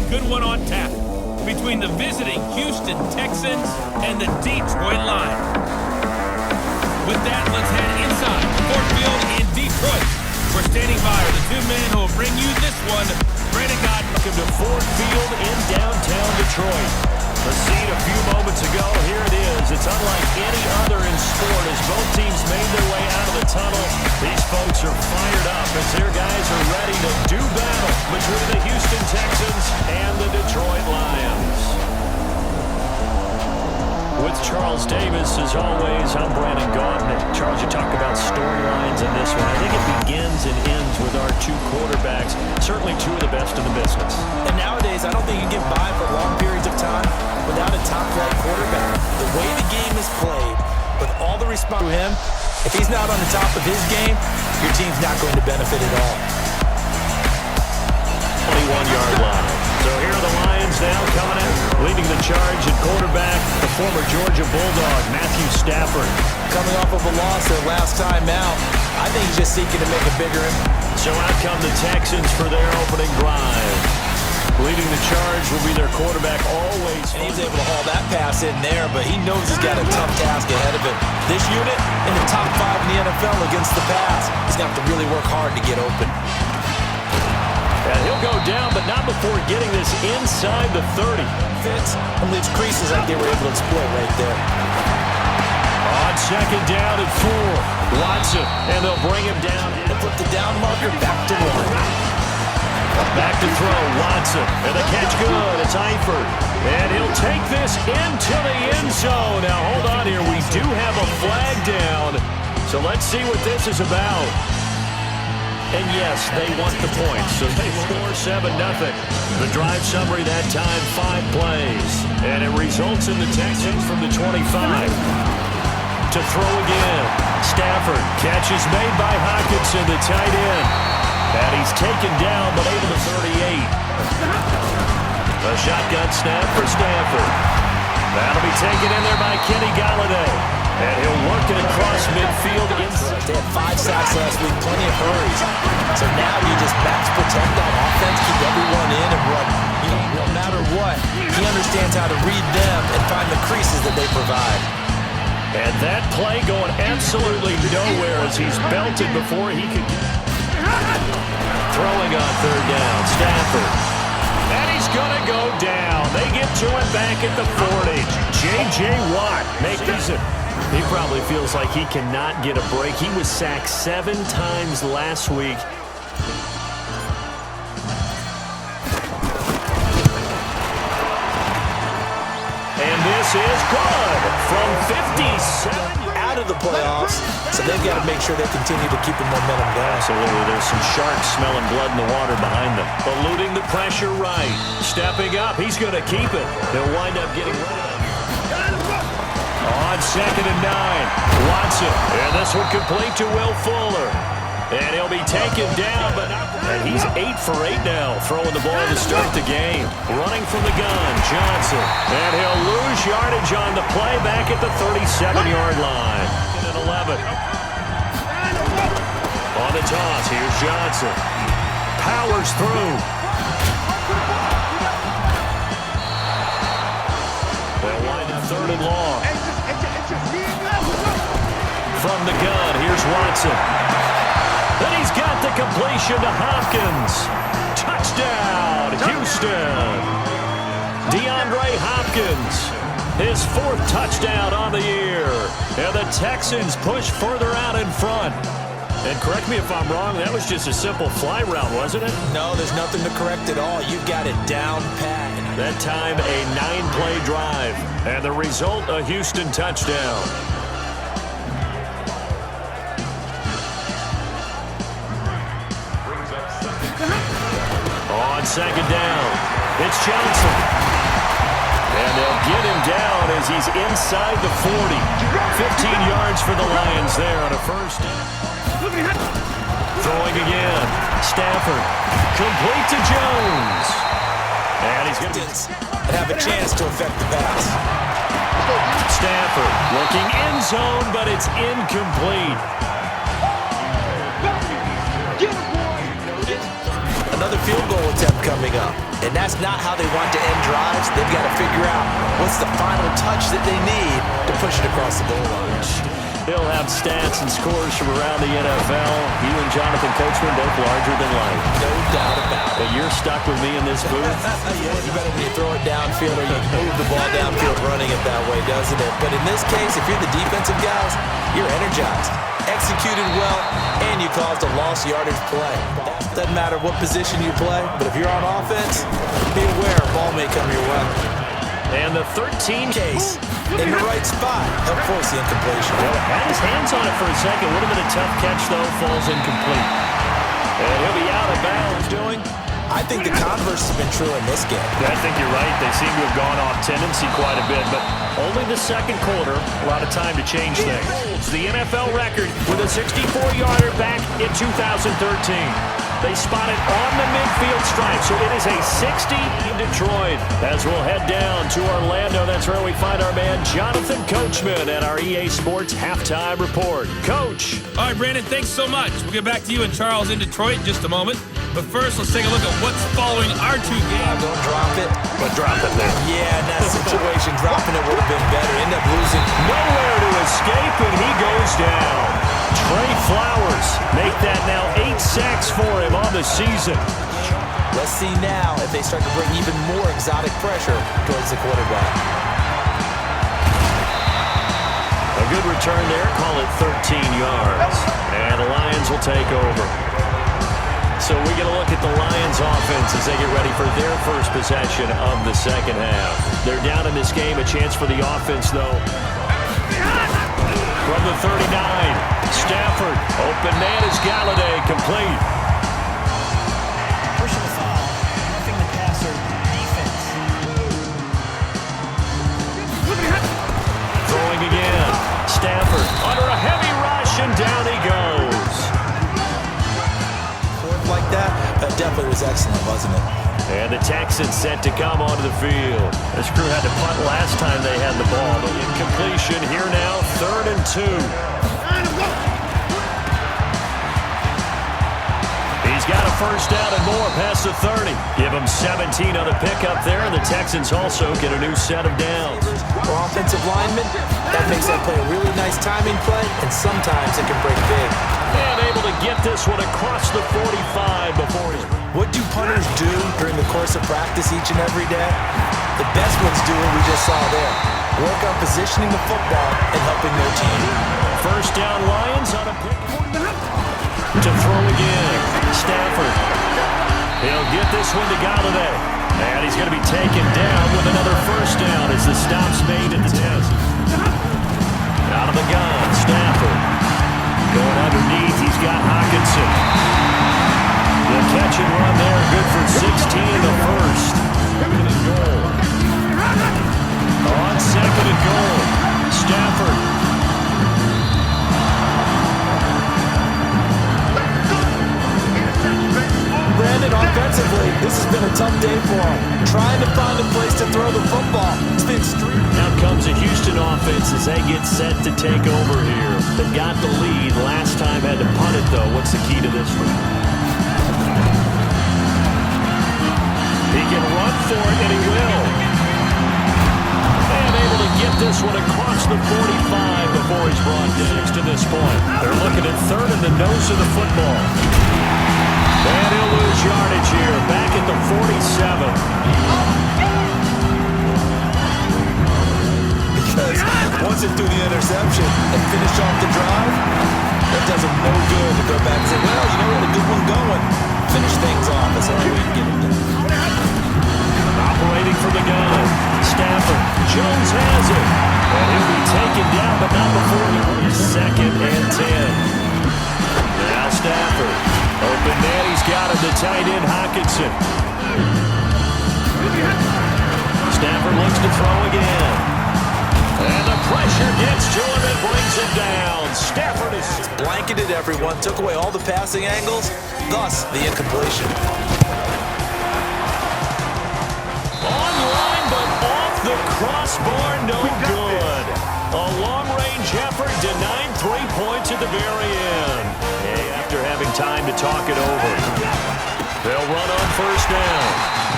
good one on tap between the visiting Houston Texans and the Detroit Lions. With that, let's head inside Ford Field in Detroit. We're standing by with the two men who will bring you this one. Brandon Gott. Welcome to Ford Field in downtown Detroit. The scene a few moments ago, here it is. It's unlike any other in sport as both teams made their way out of the tunnel. These folks are fired up as their guys are ready to do battle between the Houston Texans and the Detroit Lions. With Charles Davis, as always, I'm Brandon Gott. Charles, you talk about storylines in this one. I think it begins and ends with our two quarterbacks, certainly two of the best in the business. And nowadays, I don't think you can get by for long periods of time without a top-flight quarterback. The way the game is played, with all the response to him, if he's not on the top of his game, your team's not going to benefit at all. 21-yard line. So here are the Lions now coming in, leading the charge at quarterback, the former Georgia Bulldog, Matthew Stafford. Coming off of a loss their last time out, I think he's just seeking to make a bigger impact. So out come the Texans for their opening drive. Leading the charge will be their quarterback always. And he's able to haul that pass in there, but he knows he's got a tough task ahead of him. This unit in the top 5 in the NFL against the pass. He's going to have to really work hard to get open. And he'll go down, but not before getting this inside the 30. Fits and leaves creases like they were able to exploit right there. On second down at 4. Watson, and they'll bring him down. They put the down marker back to 1. Back to throw, Watson, and the catch good. It's Eifert, and he'll take this into the end zone. Now, hold on here. We do have a flag down, so let's see what this is about. And yes, they want the points, so they score 7-0. The drive summary that time, 5 plays, and it results in the Texans from the 25. To throw again, Stafford, catch is made by Hockenson, the tight end. And he's taken down, but able to 38. A shotgun snap for Stafford. That'll be taken in there by Kenny Galladay. And he'll work it across midfield. They had 5 sacks last week, plenty of hurries. So now you just max protect on offense, keep everyone in and run. No matter what, he understands how to read them and find the creases that they provide. And that play going absolutely nowhere as he's belted before he could get. Throwing on third down, Stafford. And he's going to go down. They get to him back at the 40. J.J. Watt makes it. He probably feels like he cannot get a break. He was sacked 7 times last week. And this is good from 57. Out of the playoffs, so they've got to make sure they continue to keep the momentum going. Absolutely. There's some sharks smelling blood in the water behind them. Eluding the pressure right. Stepping up. He's going to keep it. They'll wind up getting rid of it. On second and 9, Watson. And this one complete to Will Fuller. And he'll be taken down, but and he's 8 for 8 now, throwing the ball to start the game. Running from the gun, Johnson. And he'll lose yardage on the play back at the 37-yard line. And 11. On the toss, here's Johnson. Powers through. They'll wind up 3rd and long. From the gun, here's Watson. Then he's got the completion to Hopkins. Touchdown, Houston. DeAndre Hopkins, his 4th touchdown on the year. And the Texans push further out in front. And correct me if I'm wrong, that was just a simple fly route, wasn't it? No, there's nothing to correct at all. You've got it down pat. That time, a 9-play drive. And the result, a Houston touchdown. On second down, it's Johnson. And they'll get him down as he's inside the 40. 15 yards for the Lions there on a first down. Throwing again, Stafford. Complete to Jones. And he's going to have a chance to affect the pass. Stafford looking end zone, but it's incomplete. another field goal attempt coming up. And that's not how they want to end drives. They've got to figure out what's the final touch that they need to push it across the goal line. He'll have stats and scores from around the NFL. You and Jonathan Coachman both larger than life. No doubt about it. But you're stuck with me in this booth. Yeah, you better when you throw it downfield or you move the ball downfield running it that way, doesn't it? But in this case, if you're the defensive guys, you're energized, executed well, and you caused a lost yardage play. Doesn't matter what position you play, but if you're on offense, be aware a ball may come your way. And the 13 case in the right spot helped force the incompletion. Well, had his hands on it for a second. Would have been a tough catch, though. Falls incomplete. And he'll be out of bounds. I think the converse has been true in this game. I think you're right. They seem to have gone off tendency quite a bit, but only the second quarter. A lot of time to change things. It's the NFL record with a 64-yarder back in 2013. They spot it on the midfield stripe, so it is a 60 in Detroit. As we'll head down to Orlando, that's where we find our man Jonathan Coachman at our EA Sports Halftime Report. Coach. All right, Brandon, thanks so much. We'll get back to you and Charles in Detroit in just a moment. But first, let's take a look at what's following our two games. Don't drop it. But drop it there. Yeah, in that situation, dropping it would have been better. End up losing. Nowhere to escape, and he goes down. Trey Flowers make that now 8 sacks for him on the season. Let's see now if they start to bring even more exotic pressure towards the quarterback. A good return there, call it 13 yards. And the Lions will take over. So we get a look at the Lions offense as they get ready for their first possession of the second half. They're down in this game, a chance for the offense, though. From the 39, Stafford, open man is Galladay, complete. Personal foul, roughing the passer, defense. Throwing again, Stafford under a heavy rush, and down he goes. Like that definitely was excellent, wasn't it? And the Texans set to come onto the field. This crew had to punt last time they had the ball, but incompletion here now, 3rd and 2. He's got a first down and more past the 30. Give him 17 on the pickup there, and the Texans also get a new set of downs. For offensive linemen, that makes that play a really nice timing play, and sometimes it can break big. And able to get this one across the 45 before he's... What do punters do during the course of practice each and every day? The best ones do what we just saw there. Work on positioning the football and helping their team. First down Lions on a pick. To throw again. Stafford. He'll get this one to Galladay. And he's going to be taken down with another first down as the stop's made at the 10. Out of the gun, Stafford. Going underneath, he's got Hockenson. The catch and run there, good for 16 in the first. Second and goal. On second and goal, Stafford. Brandon, offensively, this has been a tough day for him. Trying to find a place to throw the football. It's been streaking. Now comes the Houston offense as they get set to take over here. They've got the lead. Last time had to punt it, though. What's the key to this one? He can run for it, and he will. And able to get this one across the 45 before he's brought down to this point. They're looking at 3rd and the nose of the football. And he'll lose yardage here, back at the 47. Because once it threw the interception and finished off the drive, that does him no good to go back and say, well, you know what, a good one going. Finish things off. That's the only way you get it done. Operating from the gun. Stafford. Jones has it. And he'll be taken down, but not before he wins. 2nd and 10. Now Stafford. Open man, he's got him. The tight end, Hockenson. Stafford looks to throw again. And the pressure gets to him and brings him down. Stafford is Blanketed everyone, took away all the passing angles, thus the incompletion. online, but off the crossbar, no good. A long-range effort denied 3 points at the very end. Hey, after having time to talk it over. They'll run on first down.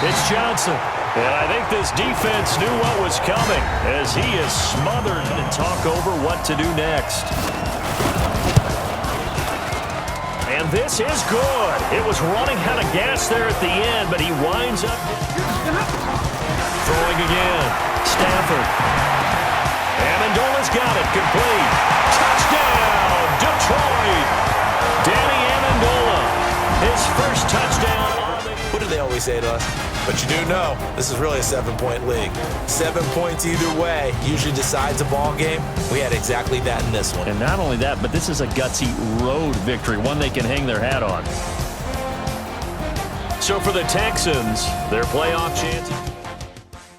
It's Johnson. And I think this defense knew what was coming as he is smothered and talk over what to do next. And this is good. It was running out of gas there at the end, but he winds up throwing again. Stafford. Amendola's got it. Complete. Touchdown, Detroit. Danny Amendola. His first touchdown. What do they always say to us? But you do know, this is really a 7-point league. 7 points either way usually decides a ball game. We had exactly that in this one. And not only that, but this is a gutsy road victory, one they can hang their hat on. So for the Texans, their playoff chances.